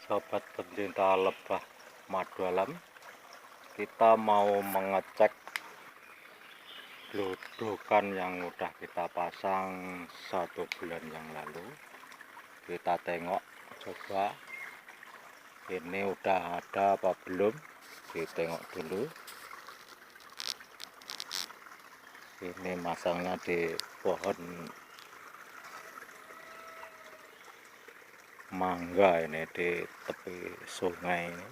Sobat pencinta lebah madu alam, kita mau mengecek glodokan yang udah kita pasang 1 bulan yang lalu. Kita tengok coba ini udah ada apa belum, ditengok dulu. Ini masangnya di pohon mangga, ini di tepi sungai ini.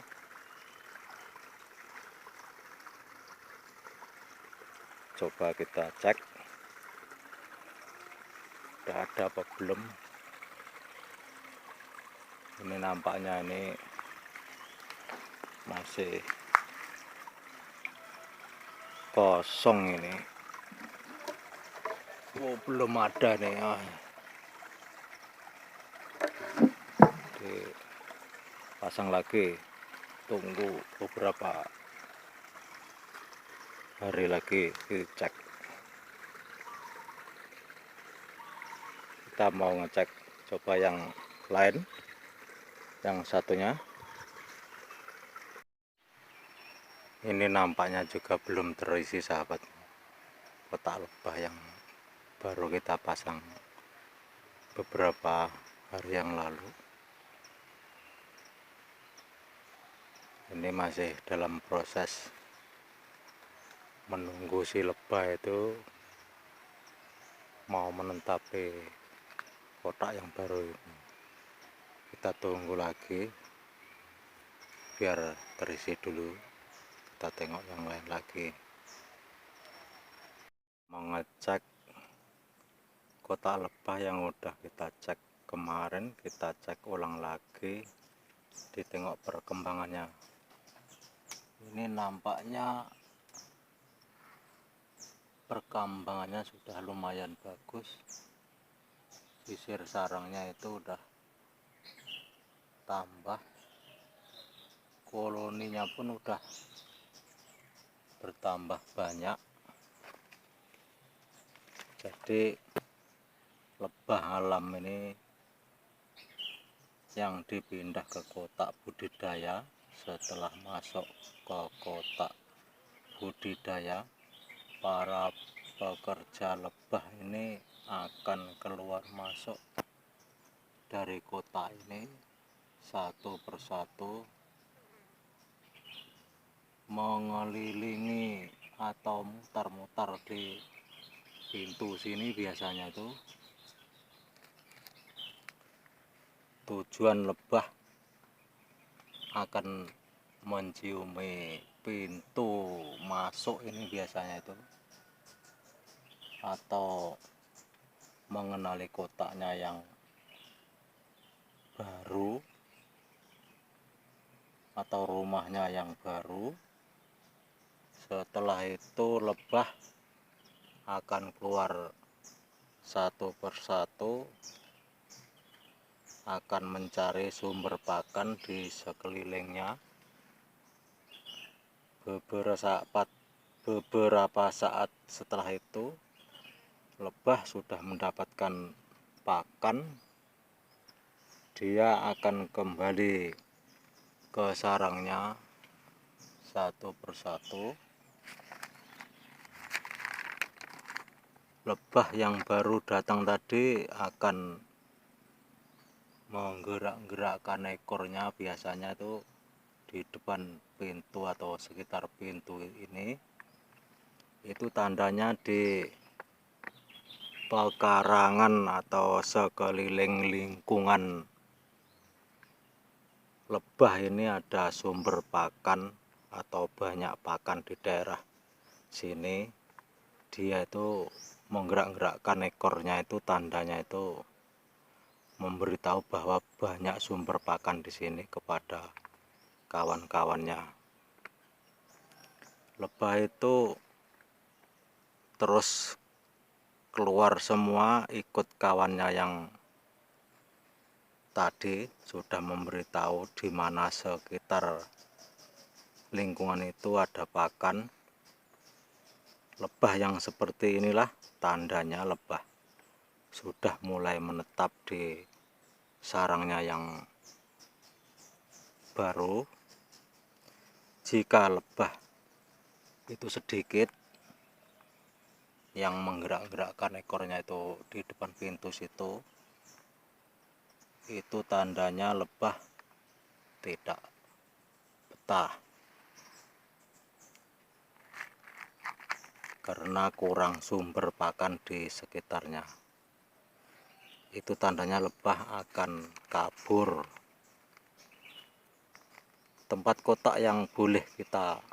Coba kita cek udah ada apa belum. Ini nampaknya ini masih kosong ini. Oh, belum ada nih. Dipasang lagi, tunggu beberapa hari lagi dicek. Kita mau ngecek coba yang lain, yang satunya ini nampaknya juga belum terisi sahabat, kotak lebah yang baru kita pasang beberapa hari yang lalu. Ini masih dalam proses menunggu si lebah itu mau menetapi kotak yang baru ini. Kita tunggu lagi biar terisi dulu, kita tengok yang lain lagi. Mengecek kotak lebah yang udah kita cek kemarin, kita cek ulang lagi, ditengok perkembangannya. Ini nampaknya perkembangannya sudah lumayan bagus. Sisir sarangnya itu udah tambah, koloninya pun udah bertambah banyak. Jadi lebah alam ini yang dipindah ke kotak budidaya, setelah masuk ke kotak budidaya, para pekerja lebah ini akan keluar masuk dari kotak ini satu persatu, mengelilingi atau mutar-mutar di pintu sini. Biasanya itu tujuan lebah akan menciumi pintu masuk ini biasanya itu, atau mengenali kotaknya yang baru atau rumahnya yang baru. Setelah itu lebah akan keluar satu persatu, akan mencari sumber pakan di sekelilingnya. Beberapa saat setelah itu lebah sudah mendapatkan pakan, dia akan kembali ke sarangnya satu persatu. Lebah yang baru datang tadi akan menggerak-gerakkan ekornya, biasanya itu di depan pintu atau sekitar pintu ini. Itu tandanya di pekarangan atau sekeliling lingkungan lebah ini ada sumber pakan atau banyak pakan di daerah sini. Dia itu menggerak-gerakkan ekornya, itu tandanya itu memberitahu bahwa banyak sumber pakan di sini kepada kawan-kawannya. Lebah itu terus keluar semua ikut kawannya yang tadi sudah memberitahu di mana sekitar lingkungan itu ada pakan. Lebah yang seperti inilah tandanya lebah sudah mulai menetap di sarangnya yang baru, jika lebah itu sedikit yang menggerak-gerakkan ekornya itu di depan pintu situ, itu tandanya lebah tidak betah karena kurang sumber pakan di sekitarnya. Itu tandanya lebah akan kabur. Tempat kotak yang boleh kita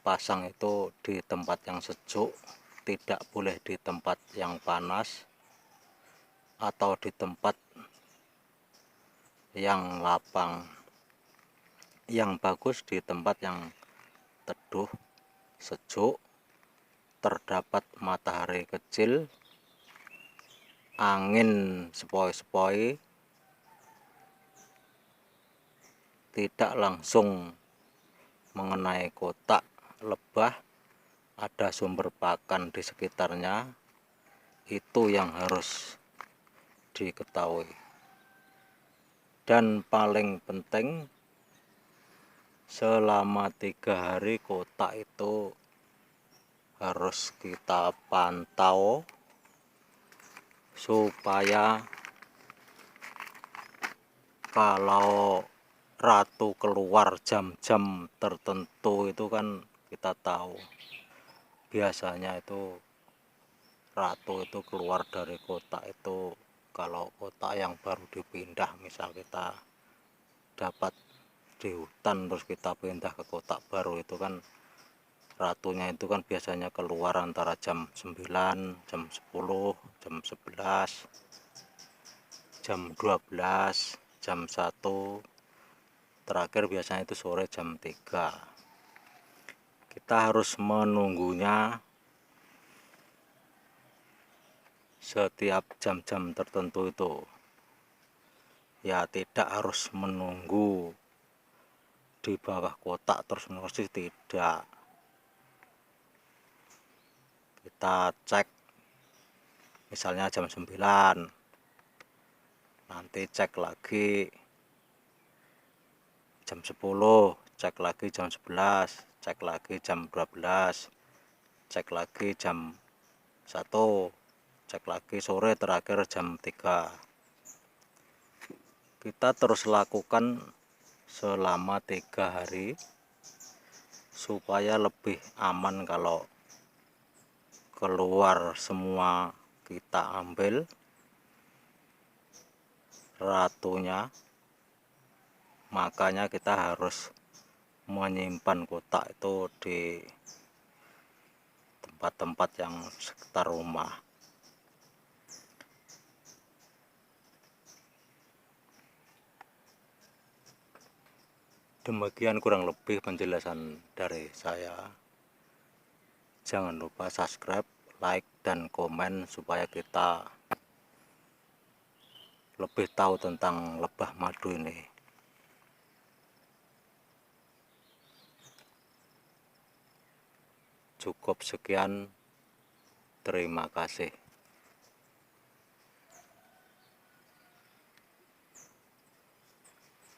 pasang itu di tempat yang sejuk, tidak boleh di tempat yang panas atau di tempat yang lapang. Yang bagus di tempat yang teduh, sejuk, terdapat matahari kecil, angin sepoi-sepoi, tidak langsung mengenai kotak lebah, ada sumber pakan di sekitarnya. Itu yang harus diketahui. Dan paling penting, selama 3 hari kotak itu harus kita pantau supaya kalau ratu keluar jam-jam tertentu itu kan kita tahu biasanya itu ratu itu keluar dari kotak itu kalau kotak yang baru dipindah, misal kita dapat di hutan terus kita pindah ke kotak baru, itu kan ratunya itu kan biasanya keluar antara jam 9, jam 10, jam 11, jam 12, jam 1, terakhir biasanya itu sore jam 3. Kita harus menunggunya setiap jam-jam tertentu itu. Ya tidak harus menunggu di bawah kotak terus menerus, tidak. Kita cek misalnya jam 9, nanti cek lagi jam 10, cek lagi jam 11, cek lagi jam 12, cek lagi jam 1, cek lagi sore, terakhir jam 3. Kita terus lakukan selama 3 hari supaya lebih aman. Kalau keluar semua kita ambil ratunya, makanya kita harus menyimpan kotak itu di tempat-tempat yang sekitar rumah. Demikian kurang lebih penjelasan dari saya. Jangan lupa subscribe, like, dan komen supaya kita lebih tahu tentang lebah madu ini. Cukup sekian, terima kasih.